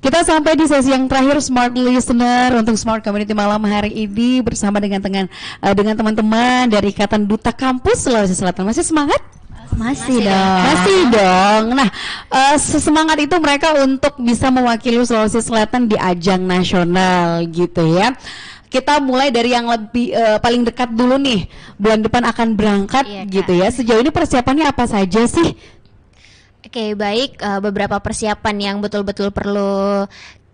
Kita sampai di sesi yang terakhir Smart Listener untuk Smart Community malam hari ini bersama dengan teman-teman dari Ikatan Duta Kampus Sulawesi Selatan. Masih semangat? Masih dong. Masih dong. Nah, sesemangat itu mereka untuk bisa mewakili Sulawesi Selatan di ajang nasional gitu ya. Kita mulai dari yang lebih paling dekat dulu nih. Bulan depan akan berangkat gitu ya. Sejauh ini persiapannya apa saja sih? Oke, baik. Beberapa persiapan yang betul-betul perlu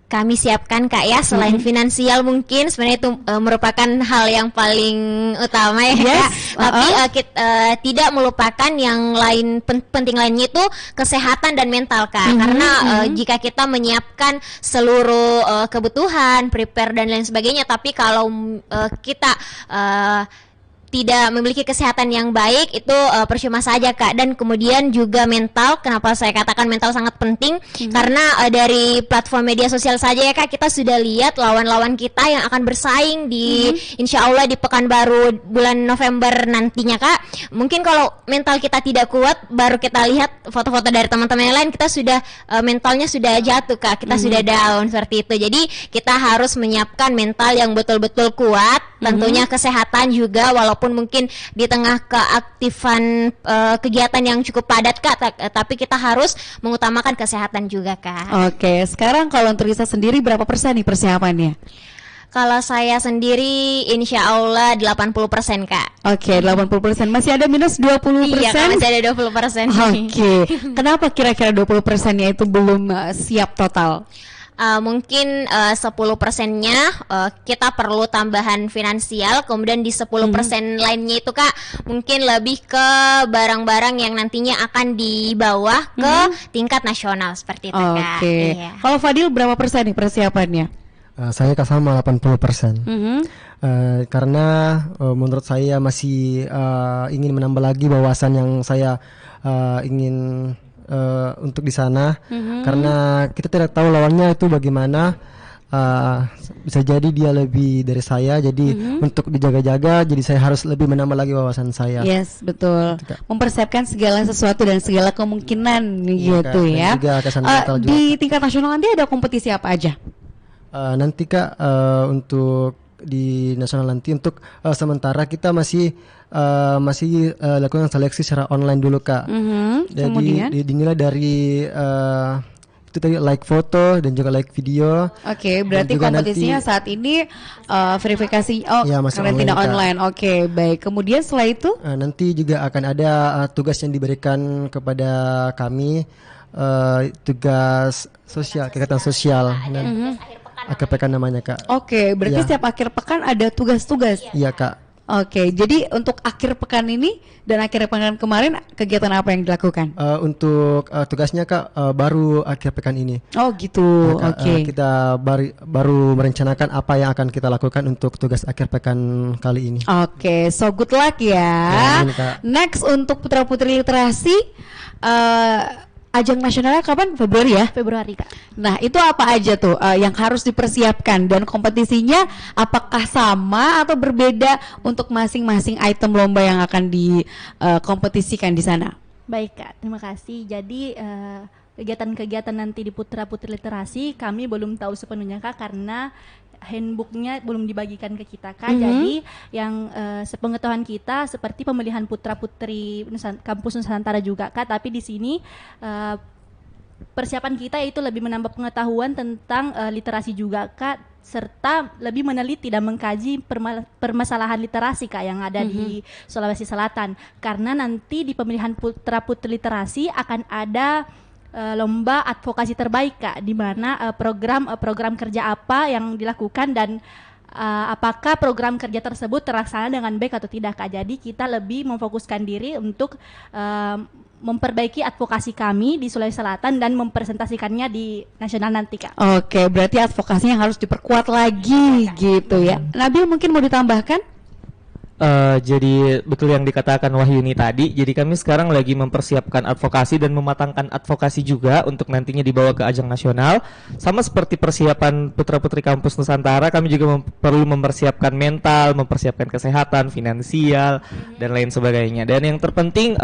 kami siapkan Kak ya, selain finansial mungkin sebenarnya itu merupakan hal yang paling utama ya Kak. Tapi kita tidak melupakan yang lain penting lainnya itu kesehatan dan mental Kak. Karena jika kita menyiapkan seluruh kebutuhan, prepare dan lain sebagainya, tapi kalau kita tidak memiliki kesehatan yang baik itu percuma saja Kak. Dan kemudian juga mental, kenapa saya katakan mental sangat penting karena dari platform media sosial saja ya Kak, kita sudah lihat lawan-lawan kita yang akan bersaing di insya Allah di Pekanbaru bulan November nantinya Kak. Mungkin kalau mental kita tidak kuat, baru kita lihat foto-foto dari teman-teman yang lain, kita sudah mentalnya sudah jatuh Kak, kita sudah down seperti itu. Jadi kita harus menyiapkan mental yang betul-betul kuat, tentunya kesehatan juga, walaupun mungkin di tengah keaktifan kegiatan yang cukup padat Kak, tapi kita harus mengutamakan kesehatan juga Kak. Oke, sekarang kalau untuk Risa sendiri berapa persen nih persiapannya? Kalau saya sendiri insya Allah 80% Kak. Oke, 80%. Masih ada minus 20%? Iya Kak, masih ada 20%. Oke, kenapa kira-kira 20%-nya itu belum siap total? Mungkin 10%-nya kita perlu tambahan finansial, kemudian di 10% lainnya itu Kak mungkin lebih ke barang-barang yang nantinya akan dibawa ke tingkat nasional seperti itu Kak. Oke. Iya. Kalau Fadil berapa persen nih persiapannya? Saya sama 80%. Karena menurut saya masih ingin menambah lagi wawasan yang saya ingin untuk di sana, karena kita tidak tahu lawannya itu bagaimana. Bisa jadi dia lebih dari saya, jadi untuk dijaga-jaga, jadi saya harus lebih menambah lagi wawasan saya. Yes, betul. Mempersiapkan segala sesuatu dan segala kemungkinan gitu ya. Juga kesan mental juga. Di tingkat nasional nanti ada kompetisi apa aja? Nanti Kak untuk di nasional nanti untuk sementara kita masih lakukan seleksi secara online dulu Kak. Jadi dinilai dari itu tadi like foto dan juga like video. Oke, berarti kompetisinya saat ini verifikasi karantina online. Oke, baik. Kemudian setelah itu nanti juga akan ada tugas yang diberikan kepada kami, tugas sosial, kegiatan sosial. Akhir pekan namanya Kak. Oke, berarti setiap akhir pekan ada tugas-tugas. Iya Kak. Oke, jadi untuk akhir pekan ini dan akhir pekan kemarin kegiatan apa yang dilakukan? Untuk tugasnya Kak baru akhir pekan ini. Oh gitu. Oke. Kita baru merencanakan apa yang akan kita lakukan untuk tugas akhir pekan kali ini. Oke, so good luck ya. Next untuk putra-putri literasi. Ajang nasionalnya kapan? Februari ya? Februari Kak. Nah itu apa aja tuh yang harus dipersiapkan, dan kompetisinya apakah sama atau berbeda untuk masing-masing item lomba yang akan dikompetisikan di sana? Baik Kak, terima kasih. Jadi kegiatan-kegiatan nanti di Putra Putri Literasi kami belum tahu sepenuhnya Kak, karena handbooknya belum dibagikan ke kita Kak. Jadi yang sepengetahuan kita seperti pemilihan putra putri kampus Nusantara juga Kak, tapi di sini persiapan kita itu lebih menambah pengetahuan tentang literasi juga Kak, serta lebih meneliti dan mengkaji permasalahan literasi Kak yang ada di Sulawesi Selatan. Karena nanti di pemilihan putra putri literasi akan ada lomba advokasi terbaik Kak, di mana program kerja apa yang dilakukan dan apakah program kerja tersebut terlaksana dengan baik atau tidak Kak. Jadi kita lebih memfokuskan diri untuk memperbaiki advokasi kami di Sulawesi Selatan dan mempresentasikannya di nasional nanti Kak. Oke, berarti advokasinya harus diperkuat lagi gitu ya. Nabil mungkin mau ditambahkan? Jadi betul yang dikatakan Wahyuni tadi. Jadi kami sekarang lagi mempersiapkan advokasi dan mematangkan advokasi juga untuk nantinya dibawa ke ajang nasional. Sama seperti persiapan putra-putri kampus Nusantara, kami juga perlu mempersiapkan mental, mempersiapkan kesehatan, finansial dan lain sebagainya. Dan yang terpenting,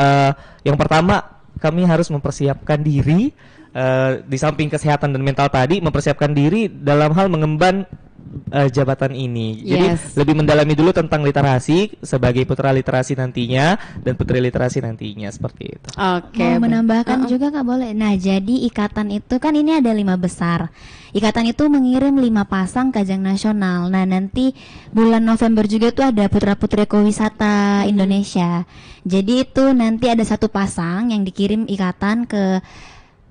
yang pertama kami harus mempersiapkan diri di samping kesehatan dan mental tadi, mempersiapkan diri dalam hal mengemban jabatan ini. Jadi lebih mendalami dulu tentang literasi sebagai putra literasi nantinya dan putri literasi nantinya, seperti itu. Mau menambahkan juga Kak, boleh. Nah, jadi ikatan itu kan ini ada 5 besar. Ikatan itu mengirim 5 pasang ke ajang nasional. Nah, nanti bulan November juga itu ada putra putri ekowisata Indonesia. Jadi itu nanti ada 1 pasang yang dikirim ikatan ke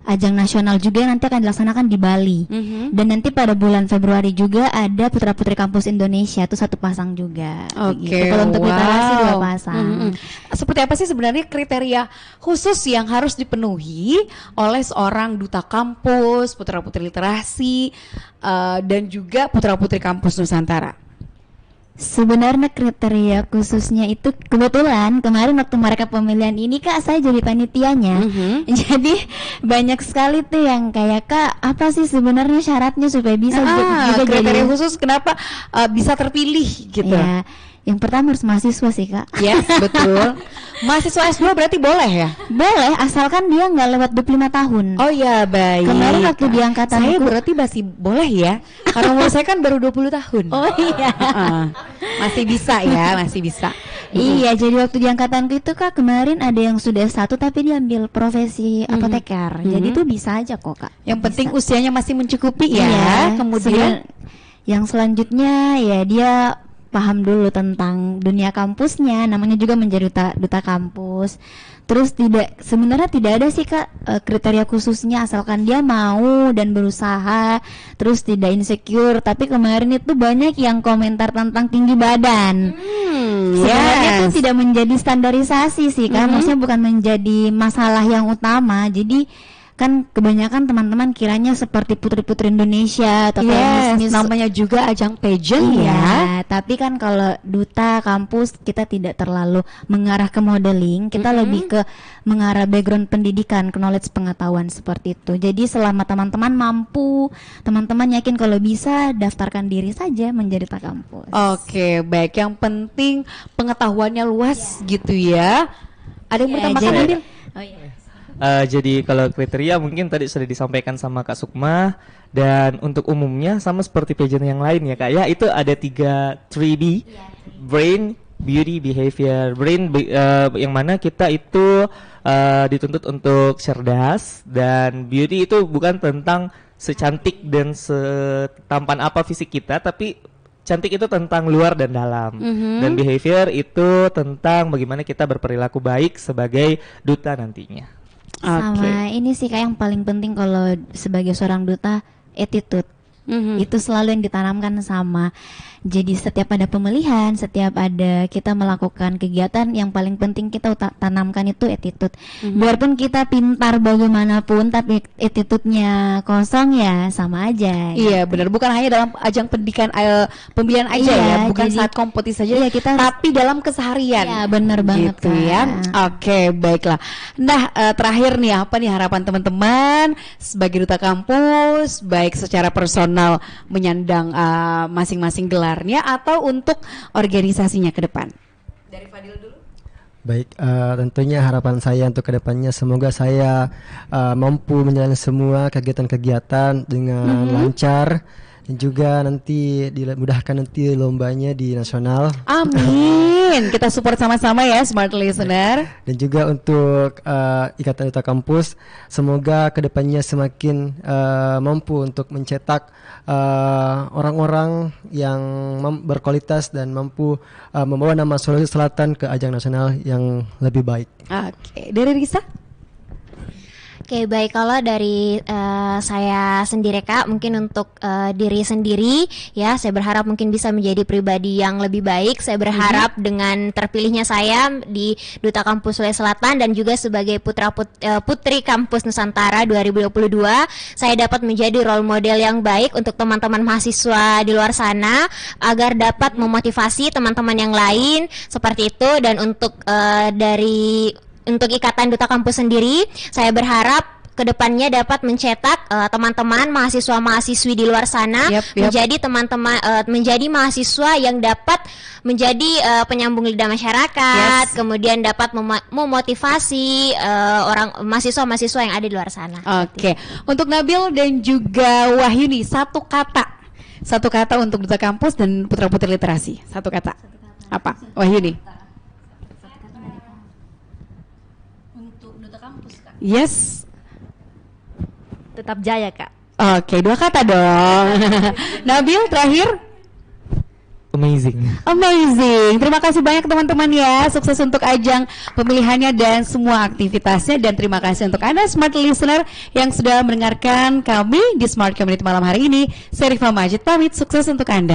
ajang nasional juga yang nanti akan dilaksanakan di Bali. Dan nanti pada bulan Februari juga ada putra-putri kampus Indonesia itu 1 pasang juga. Gitu. Kalau untuk literasi 2 pasang. Seperti apa sih sebenarnya kriteria khusus yang harus dipenuhi oleh seorang duta kampus, putra-putri literasi, dan juga putra-putri kampus Nusantara? Sebenarnya kriteria khususnya itu kebetulan kemarin waktu mereka pemilihan ini Kak, saya jadi panitianya. Jadi banyak sekali tuh yang kayak, Kak, apa sih sebenarnya syaratnya supaya bisa juga kriteria jadi khusus kenapa bisa terpilih gitu? Ya, yang pertama harus mahasiswa sih Kak. Yes, betul. Mahasiswa S2 berarti boleh ya? Boleh, asalkan dia nggak lewat 25 tahun. Oh ya, baik. Kemarin waktu di angkatan saya berarti masih boleh ya? Karena umur saya kan baru 20 tahun. Oh iya. Masih bisa ya, masih bisa. Iya, jadi waktu di angkatanku itu Kak, kemarin ada yang sudah S1 tapi dia ambil profesi apoteker. Jadi itu bisa aja kok Kak. Yang penting usianya masih mencukupi ya. Iya, Kemudian yang selanjutnya ya dia paham dulu tentang dunia kampusnya, namanya juga menjadi duta kampus. Terus sebenarnya tidak ada sih Kak kriteria khususnya, asalkan dia mau dan berusaha, terus tidak insecure. Tapi kemarin itu banyak yang komentar tentang tinggi badan. Sebenarnya itu tidak menjadi standarisasi sih Kak, maksudnya bukan menjadi masalah yang utama. Jadi kan kebanyakan teman-teman kiranya seperti putri-putri Indonesia atau kayak Miss namanya juga ajang pageant ya. Tapi kan kalau duta kampus kita tidak terlalu mengarah ke modeling, kita lebih ke mengarah background pendidikan, knowledge pengetahuan seperti itu. Jadi selama teman-teman mampu, teman-teman yakin kalau bisa, daftarkan diri saja menjadi duta kampus. Oke, baik. Yang penting pengetahuannya luas gitu ya. Ada yang bertambahkan Adil? Oh iya. Jadi kalau kriteria mungkin tadi sudah disampaikan sama Kak Sukma, dan untuk umumnya sama seperti pageant yang lain ya Kak ya, itu ada 3B, brain, beauty, behavior. Brain yang mana kita itu dituntut untuk cerdas, dan beauty itu bukan tentang secantik dan setampan apa fisik kita, tapi cantik itu tentang luar dan dalam. Dan behavior itu tentang bagaimana kita berperilaku baik sebagai duta nantinya. Sama ini sih Kak, yang paling penting kalau sebagai seorang duta, attitude. Itu selalu yang ditanamkan sama. Jadi setiap ada pemilihan, setiap ada kita melakukan kegiatan, yang paling penting kita tanamkan itu attitude. Biarpun kita pintar bagaimanapun, tapi attitude-nya kosong ya sama aja. Iya benar, bukan hanya dalam ajang pendidikan pemilihan aja ya, bukan saat kompetisi saja, tapi dalam keseharian. Iya benar banget gitu ya. Oke, baiklah. Nah terakhir nih, apa nih harapan teman-teman sebagai duta kampus, baik secara personal menyandang masing-masing gelarnya atau untuk organisasinya ke depan? Dari Fadil dulu. Baik, tentunya harapan saya untuk kedepannya semoga saya mampu menjalani semua kegiatan-kegiatan dengan lancar, dan juga nanti dimudahkan nanti lombanya di nasional. Amin. Kita support sama-sama ya Smart Listener. Dan juga untuk Ikatan Duta Kampus, semoga kedepannya semakin mampu untuk mencetak orang-orang yang berkualitas dan mampu membawa nama Sulawesi Selatan ke ajang nasional yang lebih baik. Oke, dari Risa? Oke, baik, kalau dari saya sendiri Kak, mungkin untuk diri sendiri ya, saya berharap mungkin bisa menjadi pribadi yang lebih baik. Saya berharap dengan terpilihnya saya di Duta Kampus Sulawesi Selatan dan juga sebagai putri Kampus Nusantara 2022, saya dapat menjadi role model yang baik untuk teman-teman mahasiswa di luar sana, agar dapat memotivasi teman-teman yang lain seperti itu. Dan untuk Ikatan Duta Kampus sendiri, saya berharap kedepannya dapat mencetak teman-teman mahasiswa-mahasiswi di luar sana menjadi teman-teman menjadi mahasiswa yang dapat menjadi penyambung lidah masyarakat, kemudian dapat memotivasi orang mahasiswa-mahasiswa yang ada di luar sana. Oke. Untuk Nabil dan juga Wahyuni, satu kata untuk Duta Kampus dan putra-putri literasi. Satu kata. Apa? Wahyuni. Untuk Duta Kampus, Kak. Yes. Tetap jaya, Kak. Oke, 2 kata dong. Nabil terakhir. Amazing. Terima kasih banyak teman-teman ya. Sukses untuk ajang pemilihannya dan semua aktivitasnya. Dan terima kasih untuk Anda Smart Listener yang sudah mendengarkan kami di Smart Community malam hari ini. Saya Rifa Majid pamit, sukses untuk Anda.